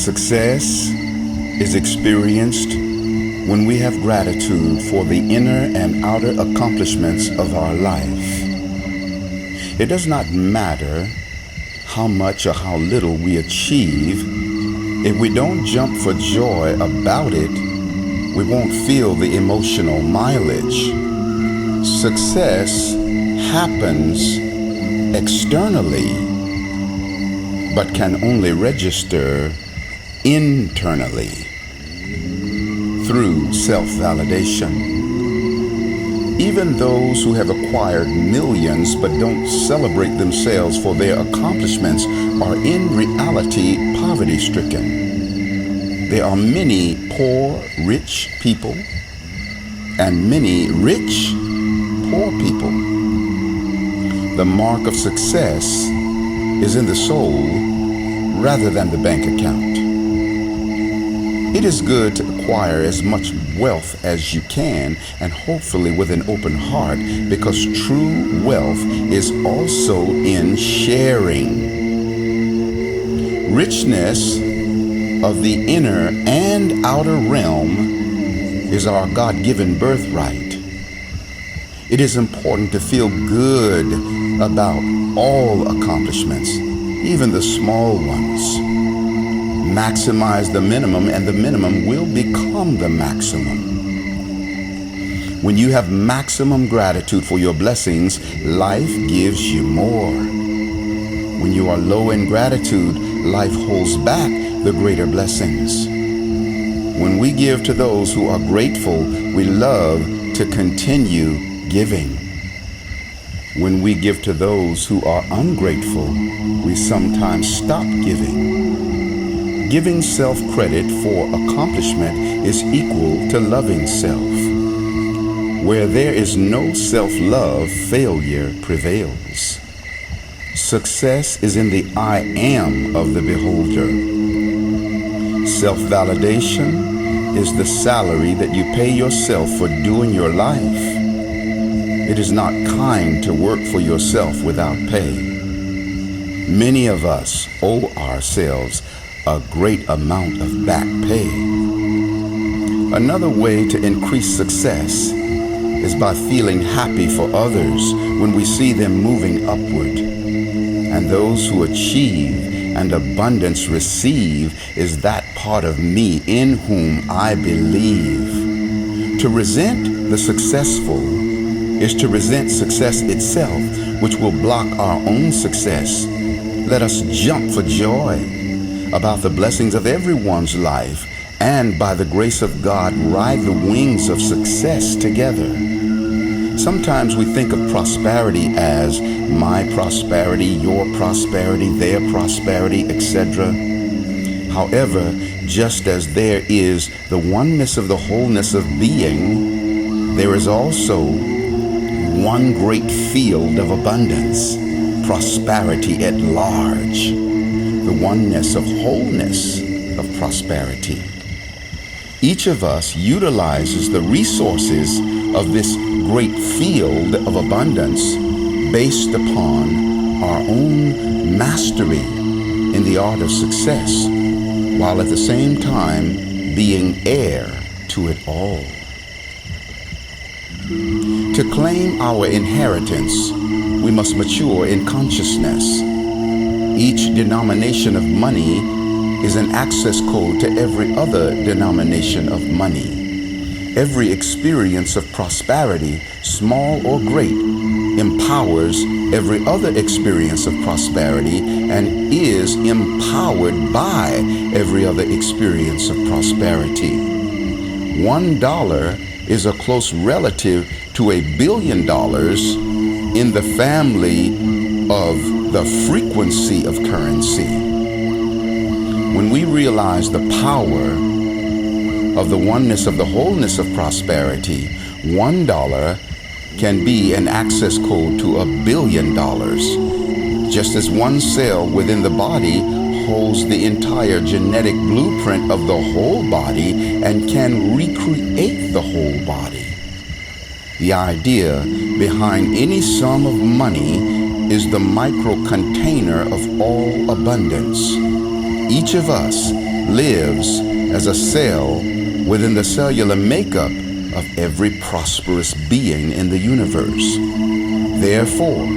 Success is experienced when we have gratitude for the inner and outer accomplishments of our life. It does not matter how much or how little we achieve. If we don't jump for joy about it, we won't feel the emotional mileage. Success happens externally, but can only register internally through self-validation. Even those who have acquired millions but don't celebrate themselves for their accomplishments are in reality poverty-stricken. There are many poor, rich people and many rich, poor people. The mark of success is in the soul rather than the bank account. It is good to acquire as much wealth as you can, and hopefully with an open heart, because true wealth is also in sharing. Richness of the inner and outer realm is our God-given birthright. It is important to feel good about all accomplishments, even the small ones. Maximize the minimum, and the minimum will become the maximum. When you have maximum gratitude for your blessings, life gives you more. When you are low in gratitude, life holds back the greater blessings. When we give to those who are grateful, we love to continue giving. When we give to those who are ungrateful, we sometimes stop giving. Giving self-credit for accomplishment is equal to loving self. Where there is no self-love, failure prevails. Success is in the I am of the beholder. Self-validation is the salary that you pay yourself for doing your life. It is not kind to work for yourself without pay. Many of us owe ourselves a great amount of back pay. Another way to increase success is by feeling happy for others when we see them moving upward. And those who achieve and abundance receive is that part of me in whom I believe. To resent the successful is to resent success itself, which will block our own success. Let us jump for joy about the blessings of everyone's life, and by the grace of God, ride the wings of success together. Sometimes we think of prosperity as my prosperity, your prosperity, their prosperity, etc. However, just as there is the oneness of the wholeness of being, there is also one great field of abundance, prosperity at large. The oneness of wholeness of prosperity. Each of us utilizes the resources of this great field of abundance based upon our own mastery in the art of success, while at the same time being heir to it all. To claim our inheritance, we must mature in consciousness. Each denomination of money is an access code to every other denomination of money. Every experience of prosperity, small or great, empowers every other experience of prosperity and is empowered by every other experience of prosperity. $1 is a close relative to $1 billion in the family of the frequency of currency. When we realize the power of the oneness of the wholeness of prosperity, $1 can be an access code to $1 billion. Just as one cell within the body holds the entire genetic blueprint of the whole body and can recreate the whole body. The idea behind any sum of money is the micro container of all abundance. Each of us lives as a cell within the cellular makeup of every prosperous being in the universe. Therefore,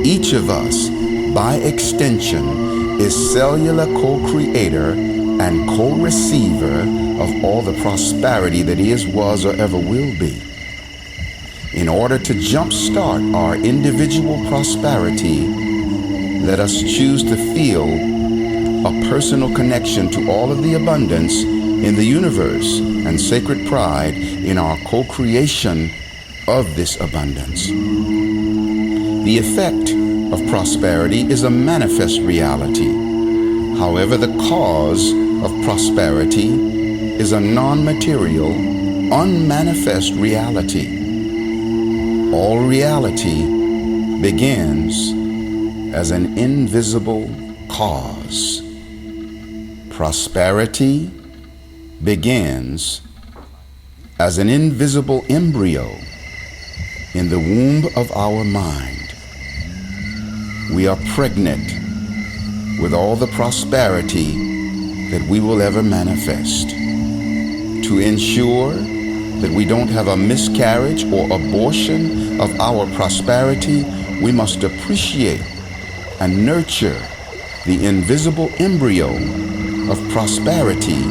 each of us, by extension, is cellular co-creator and co-receiver of all the prosperity that is, was, or ever will be. In order to jumpstart our individual prosperity, let us choose to feel a personal connection to all of the abundance in the universe and sacred pride in our co-creation of this abundance. The effect of prosperity is a manifest reality. However, the cause of prosperity is a non-material, unmanifest reality. All reality begins as an invisible cause. Prosperity begins as an invisible embryo in the womb of our mind. We are pregnant with all the prosperity that we will ever manifest. To ensure that we don't have a miscarriage or abortion of our prosperity, we must appreciate and nurture the invisible embryo of prosperity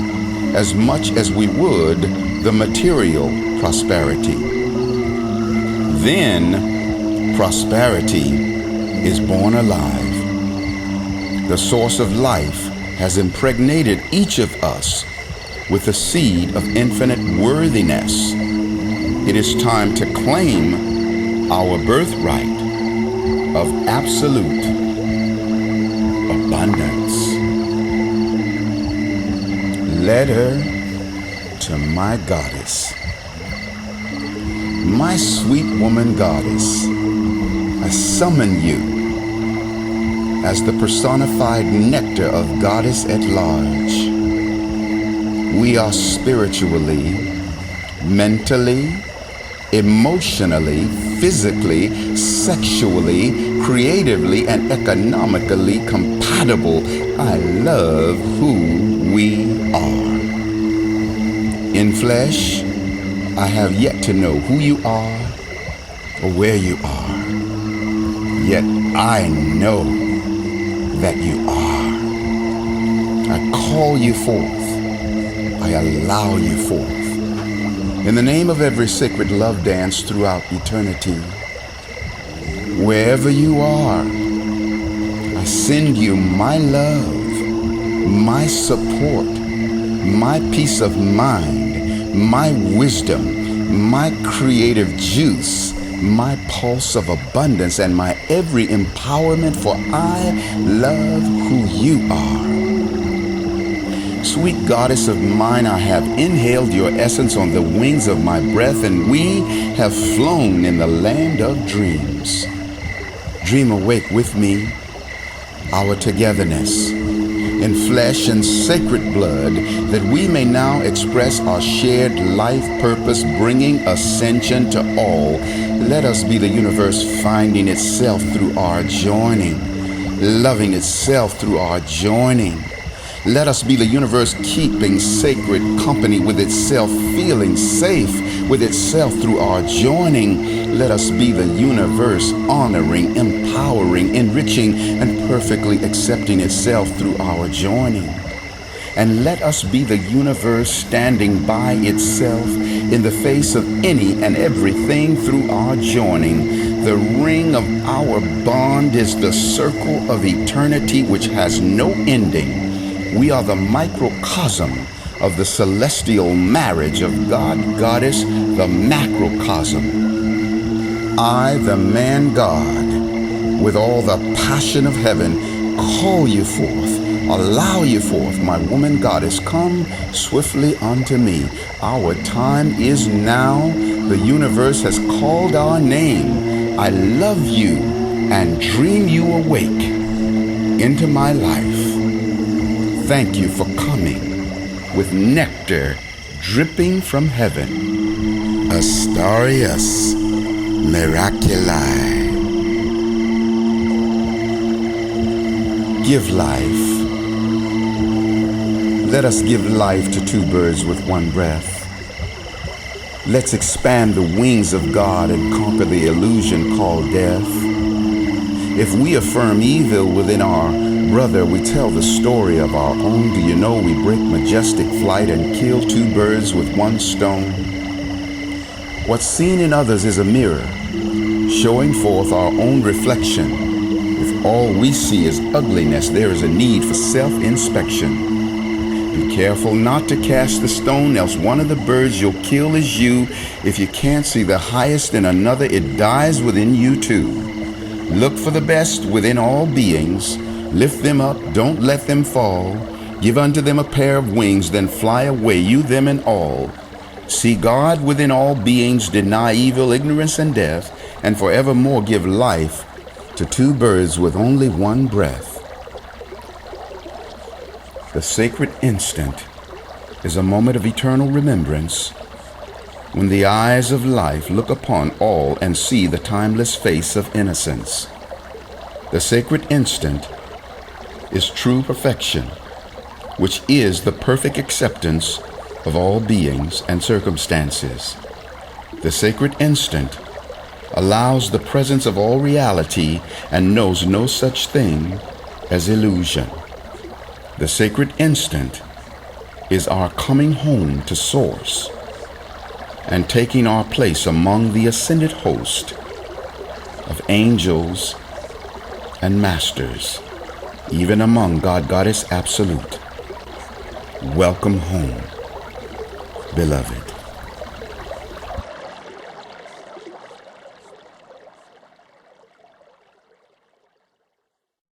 as much as we would the material prosperity. Then prosperity is born alive. The source of life has impregnated each of us with the seed of infinite worthiness. It is time to claim our birthright of absolute abundance. Letter to my goddess. My sweet woman goddess, I summon you as the personified nectar of Goddess at large. We are spiritually, mentally, emotionally, physically, sexually, creatively, and economically compatible. I love who we are. In flesh, I have yet to know who you are or where you are. Yet I know that you are. I call you forth. I allow you forth. In the name of every sacred love dance throughout eternity, wherever you are, I send you my love, my support, my peace of mind, my wisdom, my creative juice, my pulse of abundance, and my every empowerment, for I love who you are. Sweet goddess of mine, I have inhaled your essence on the wings of my breath, and we have flown in the land of dreams. Dream awake with me our togetherness in flesh and sacred blood, that we may now express our shared life purpose, bringing ascension to all. Let us be the universe finding itself through our joining, loving itself through our joining. Let us be the universe keeping sacred company with itself, feeling safe with itself through our joining. Let us be the universe honoring, empowering, enriching, and perfectly accepting itself through our joining. And let us be the universe standing by itself in the face of any and everything through our joining. The ring of our bond is the circle of eternity which has no ending. We are the microcosm of the celestial marriage of God, Goddess, the macrocosm. I, the man God, with all the passion of heaven, call you forth, allow you forth, my woman goddess, come swiftly unto me. Our time is now. The universe has called our name. I love you and dream you awake into my life. Thank you for coming with nectar dripping from heaven. Astarius, Miraculii. Give life. Let us give life to two birds with one breath. Let's expand the wings of God and conquer the illusion called death. If we affirm evil within our brother, we tell the story of our own. Do you know we break majestic flight and kill two birds with one stone? What's seen in others is a mirror, showing forth our own reflection. If all we see is ugliness, there is a need for self-inspection. Be careful not to cast the stone, else one of the birds you'll kill is you. If you can't see the highest in another, it dies within you too. Look for the best within all beings. Lift them up, don't let them fall. Give unto them a pair of wings, then fly away, you, them, and all. See God within all beings, deny evil, ignorance, and death, and forevermore give life to two birds with only one breath. The sacred instant is a moment of eternal remembrance, when the eyes of life look upon all and see the timeless face of innocence. The sacred instant is true perfection, which is the perfect acceptance of all beings and circumstances. The sacred instant allows the presence of all reality and knows no such thing as illusion. The sacred instant is our coming home to Source and taking our place among the ascended host of angels and masters, even among God, Goddess Absolute. Welcome home, beloved.